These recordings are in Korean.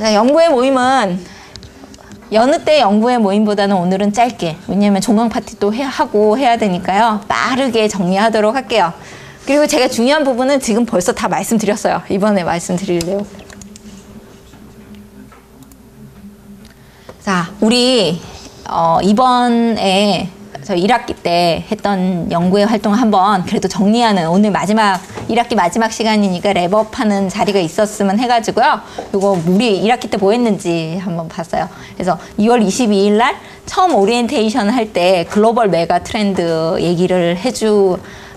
연구회 모임은 여느 때 연구회 모임보다는 오늘은 짧게, 왜냐면 종강 파티 또 하고 해야 되니까요. 빠르게 정리하도록 할게요. 그리고 제가 중요한 부분은 지금 벌써 다 말씀드렸어요. 이번에 말씀드리려고. 자, 우리 이번에 저 1학기 때 했던 연구회 활동을 한번 그래도 정리하는, 오늘 마지막 1학기 마지막 시간이니까 랩업하는 자리가 있었으면 해가지고요. 이거 우리 1학기 때 뭐 했는지 한번 봤어요. 그래서 2월 22일 날 처음 오리엔테이션 할 때 글로벌 메가 트렌드 얘기를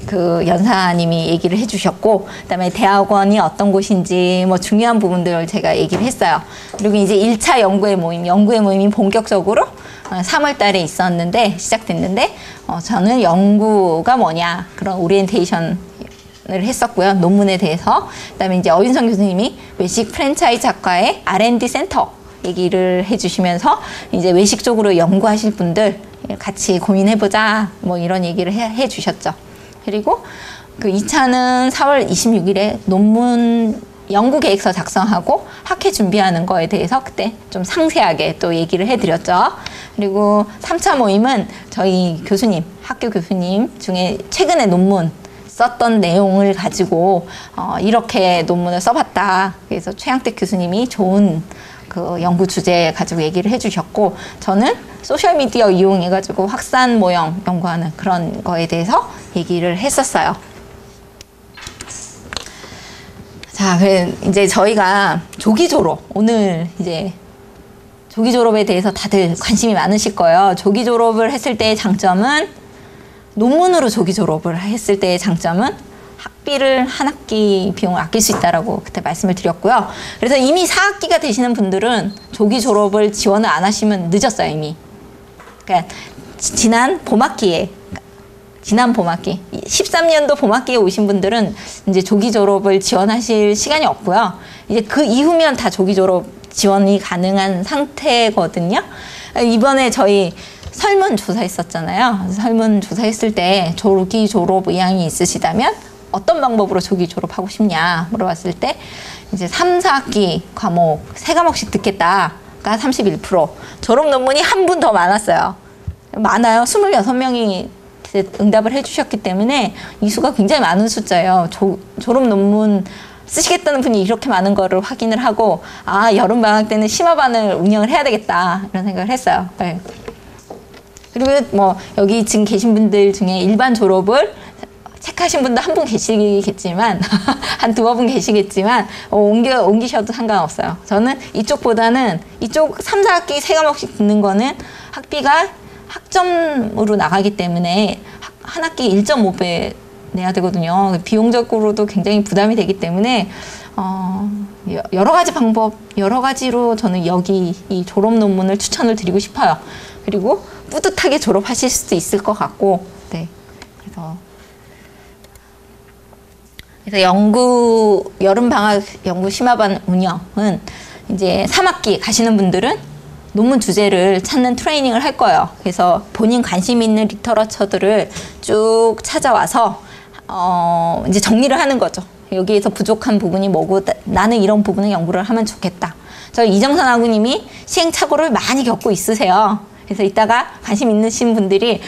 그 연사님이 얘기를 해주셨고, 그다음에 대학원이 어떤 곳인지 뭐 중요한 부분들을 제가 얘기를 했어요. 그리고 이제 1차 연구회 모임이 본격적으로 3월 달에 시작됐는데, 저는 연구가 뭐냐, 그런 오리엔테이션을 했었고요. 논문에 대해서. 그다음에 이제 어윤성 교수님이 외식 프랜차이즈 학과의 R&D 센터 얘기를 해주시면서 이제 외식 쪽으로 연구하실 분들 같이 고민해보자, 뭐 이런 얘기를 해주셨죠. 그리고 그 2차는 4월 26일에 논문 연구 계획서 작성하고 학회 준비하는 거에 대해서 그때 좀 상세하게 또 얘기를 해드렸죠. 그리고 3차 모임은 저희 교수님, 학교 교수님 중에 최근에 논문 썼던 내용을 가지고 이렇게 논문을 써봤다. 그래서 최양택 교수님이 좋은 그 연구 주제 가지고 얘기를 해주셨고, 저는 소셜미디어 이용해가지고 확산 모형 연구하는 그런 거에 대해서 얘기를 했었어요. 자, 그래 이제 저희가 조기 졸업, 오늘 이제 조기 졸업에 대해서 다들 관심이 많으실 거예요. 조기 졸업을 했을 때의 장점은, 논문으로 조기 졸업을 했을 때의 장점은 학비를 한 학기 비용을 아낄 수 있다라고 그때 말씀을 드렸고요. 그래서 이미 4학기가 되시는 분들은 조기 졸업을 지원을 안 하시면 늦었어요, 이미. 그러니까 지난 봄학기 13년도 봄학기에 오신 분들은 이제 조기 졸업을 지원하실 시간이 없고요. 이제 그 이후면 다 조기 졸업 지원이 가능한 상태거든요. 이번에 저희 설문조사 했었잖아요. 설문조사 했을 때 조기 졸업 의향이 있으시다면 어떤 방법으로 조기 졸업하고 싶냐 물어봤을 때, 이제 3, 4학기 과목 3과목씩 듣겠다가 31%, 졸업 논문이 한 분 더 많았어요. 많아요. 26명이 응답을 해주셨기 때문에 이 수가 굉장히 많은 숫자예요. 졸업 논문 쓰시겠다는 분이 이렇게 많은 거를 확인을 하고, 여름방학 때는 심화반을 운영을 해야 되겠다, 이런 생각을 했어요. 네. 그리고 뭐 여기 지금 계신 분들 중에 일반 졸업을 체크하신 분도 한 분 계시겠지만 한 두어 분 계시겠지만 옮기셔도 상관없어요. 저는 이쪽보다는 이쪽 3, 4학기 3과목씩 듣는 거는 학비가 학점으로 나가기 때문에 한 학기 1.5배 내야 되거든요. 비용적으로도 굉장히 부담이 되기 때문에 여러 가지 방법, 여러 가지로 저는 여기 이 졸업 논문을 추천을 드리고 싶어요. 그리고 뿌듯하게 졸업하실 수도 있을 것 같고, 네. 그래서 여름방학 연구 심화반 운영은 이제 3학기 가시는 분들은 논문 주제를 찾는 트레이닝을 할 거예요. 그래서 본인 관심 있는 리터러처들을 쭉 찾아와서 이제 정리를 하는 거죠. 여기에서 부족한 부분이 뭐고, 나는 이런 부분을 연구를 하면 좋겠다. 저 이정선 학우님이 시행착오를 많이 겪고 있으세요. 그래서 이따가 관심 있으신 분들이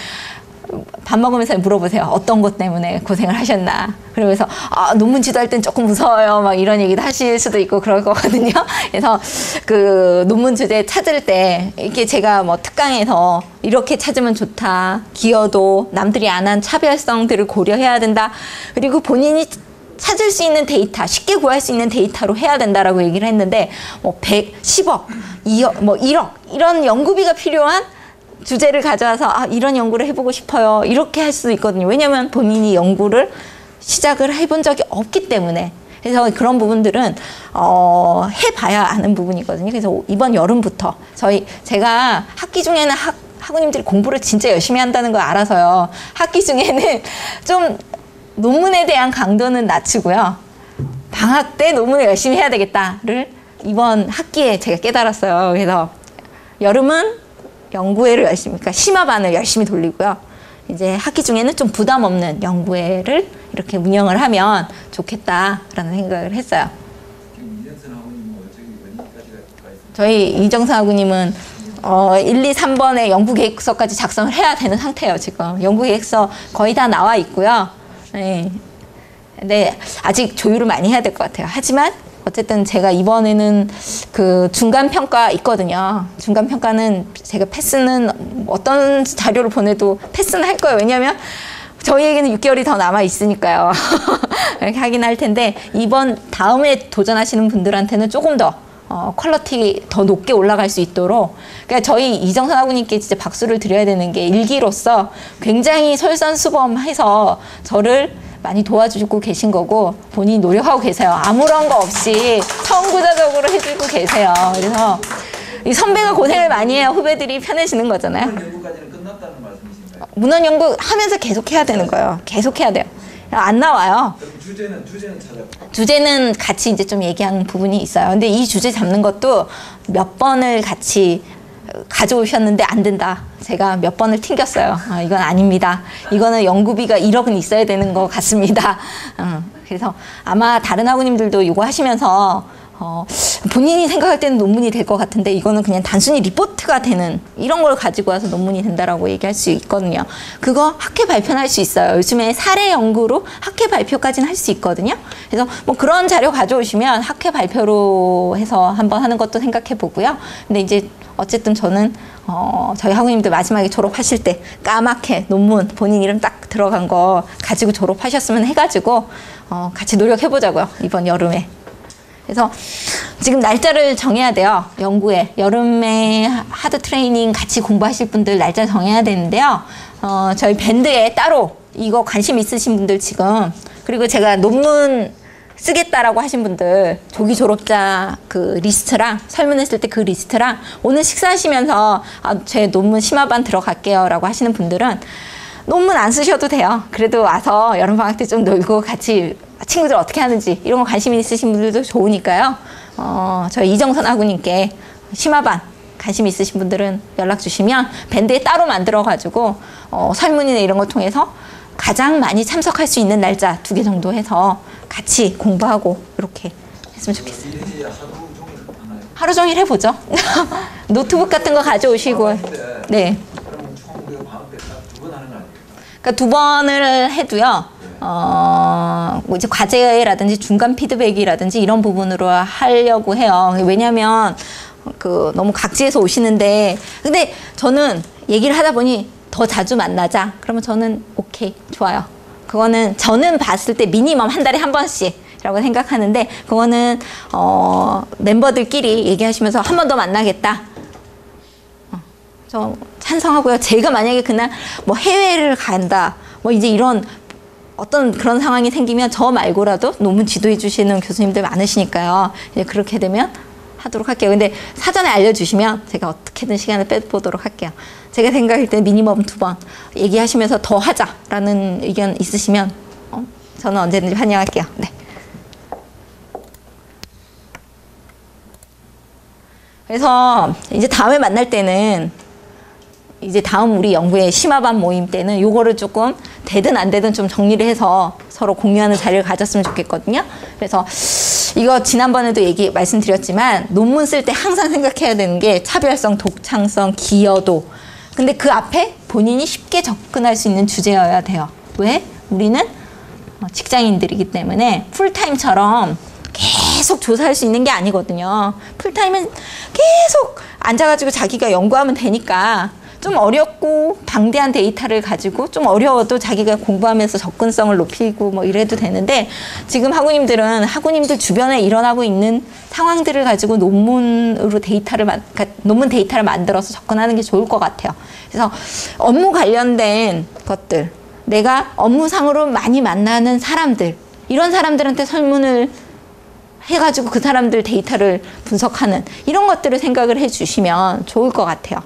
밥 먹으면서 물어보세요. 어떤 것 때문에 고생을 하셨나. 그러면서 논문 지도할 땐 조금 무서워요, 막 이런 얘기도 하실 수도 있고 그럴 거거든요. 그래서 그 논문 주제 찾을 때 이렇게 제가 뭐 특강에서 이렇게 찾으면 좋다, 기여도, 남들이 안 한 차별성들을 고려해야 된다, 그리고 본인이 찾을 수 있는 데이터, 쉽게 구할 수 있는 데이터로 해야 된다라고 얘기를 했는데, 뭐 100, 10억, 2억, 뭐 1억 이런 연구비가 필요한 주제를 가져와서 이런 연구를 해보고 싶어요, 이렇게 할 수 있거든요. 왜냐하면 본인이 연구를 시작을 해본 적이 없기 때문에. 그래서 그런 부분들은 해봐야 아는 부분이거든요. 그래서 이번 여름부터 제가 학기 중에는 학우님들이 공부를 진짜 열심히 한다는 걸 알아서요. 학기 중에는 좀 논문에 대한 강도는 낮추고요. 방학 때 논문을 열심히 해야 되겠다를 이번 학기에 제가 깨달았어요. 그래서 여름은 연구회를 열심히, 그러니까 심화반을 열심히 돌리고요. 이제 학기 중에는 좀 부담 없는 연구회를 이렇게 운영을 하면 좋겠다라는 생각을 했어요. 지금 이정선 학우님은 어차피 어디까지 갈 거예요? 저희 이정사하고님은 1, 2, 3번의 연구계획서까지 작성을 해야 되는 상태예요, 지금. 연구계획서 거의 다 나와 있고요. 네. 근데 아직 조율을 많이 해야 될 것 같아요. 하지만 어쨌든 제가 이번에는 그 중간평가 있거든요. 중간평가는 제가 패스는 어떤 자료를 보내도 패스는 할 거예요. 왜냐하면 저희에게는 6개월이 더 남아 있으니까요. 이렇게 하긴 할 텐데 이번 다음에 도전하시는 분들한테는 조금 더 퀄리티 더 높게 올라갈 수 있도록 그러니까 저희 이정선 학우님께 진짜 박수를 드려야 되는 게 일기로서 굉장히 솔선수범해서 저를 많이 도와주고 계신 거고 본인이 노력하고 계세요. 아무런 거 없이 선구자적으로 해주고 계세요. 그래서 이 선배가 고생을 많이 해야 후배들이 편해지는 거잖아요. 문헌 연구까지는 끝났다는 말씀이신가요? 문헌 연구 하면서 계속 해야 되는 거예요. 계속 해야 돼요. 안 나와요. 주제는 찾았고. 주제는 같이 이제 좀 얘기하는 부분이 있어요. 근데 이 주제 잡는 것도 몇 번을 같이 가져오셨는데 안 된다. 제가 몇 번을 튕겼어요. 이건 아닙니다. 이거는 연구비가 1억은 있어야 되는 것 같습니다. 그래서 아마 다른 학우님들도 이거 하시면서 본인이 생각할 때는 논문이 될 것 같은데 이거는 그냥 단순히 리포트가 되는 이런 걸 가지고 와서 논문이 된다라고 얘기할 수 있거든요. 그거 학회 발표는 할 수 있어요. 요즘에 사례 연구로 학회 발표까지는 할 수 있거든요. 그래서 뭐 그런 자료 가져오시면 학회 발표로 해서 한번 하는 것도 생각해 보고요. 근데 이제 어쨌든 저는 저희 학우님들 마지막에 졸업하실 때 까맣게 논문 본인 이름 딱 들어간 거 가지고 졸업하셨으면 해가지고 같이 노력해보자고요. 이번 여름에. 그래서 지금 날짜를 정해야 돼요. 연구에. 여름에 하드 트레이닝 같이 공부하실 분들 날짜 정해야 되는데요. 저희 밴드에 따로 이거 관심 있으신 분들 지금 그리고 제가 논문 쓰겠다라고 하신 분들 조기 졸업자 그 리스트랑 설문했을 때 그 리스트랑 오늘 식사하시면서 제 논문 심화반 들어갈게요 라고 하시는 분들은 논문 안 쓰셔도 돼요. 그래도 와서 여름방학 때 좀 놀고 같이 친구들 어떻게 하는지 이런 거 관심 있으신 분들도 좋으니까요. 저희 이정선 학우님께 심화반 관심 있으신 분들은 연락 주시면 밴드에 따로 만들어가지고 설문이나 이런 거 통해서 가장 많이 참석할 수 있는 날짜 2개 정도 해서 같이 공부하고 이렇게 했으면 좋겠어요. 하루 종일 해보죠. 노트북 같은 거 가져오시고. 네. 그러니까 2번을 해도요. 뭐 이제 과제라든지 중간 피드백이라든지 이런 부분으로 하려고 해요. 왜냐면 너무 각지에서 오시는데 근데 저는 얘기를 하다 보니 더 자주 만나자. 그러면 저는 오케이, 좋아요. 그거는 저는 봤을 때 미니멈 한 달에 한 번씩이라고 생각하는데 그거는 멤버들끼리 얘기하시면서 한 번 더 만나겠다. 저 찬성하고요. 제가 만약에 그날 뭐 해외를 간다. 뭐 이제 이런 어떤 그런 상황이 생기면 저 말고라도 논문 지도해 주시는 교수님들 많으시니까요. 이제 그렇게 되면 하도록 할게요. 근데 사전에 알려주시면 제가 어떻게든 시간을 빼보도록 할게요. 제가 생각할 때 미니멈 2번 얘기하시면서 더 하자라는 의견 있으시면 저는 언제든지 환영할게요. 네. 그래서 이제 다음에 만날 때는 이제 다음 우리 연구의 심화반 모임 때는 요거를 조금 되든 안 되든 좀 정리를 해서 서로 공유하는 자리를 가졌으면 좋겠거든요. 그래서 이거 지난번에도 말씀드렸지만 논문 쓸 때 항상 생각해야 되는 게 차별성, 독창성, 기여도. 근데 그 앞에 본인이 쉽게 접근할 수 있는 주제여야 돼요. 왜? 우리는 직장인들이기 때문에 풀타임처럼 계속 조사할 수 있는 게 아니거든요. 풀타임은 계속 앉아가지고 자기가 연구하면 되니까 좀 어렵고 방대한 데이터를 가지고 좀 어려워도 자기가 공부하면서 접근성을 높이고 뭐 이래도 되는데 지금 학우님들은 학우님들 주변에 일어나고 있는 상황들을 가지고 논문으로 논문 데이터를 만들어서 접근하는 게 좋을 것 같아요. 그래서 업무 관련된 것들, 내가 업무상으로 많이 만나는 사람들, 이런 사람들한테 설문을 해가지고 그 사람들 데이터를 분석하는 이런 것들을 생각을 해주시면 좋을 것 같아요.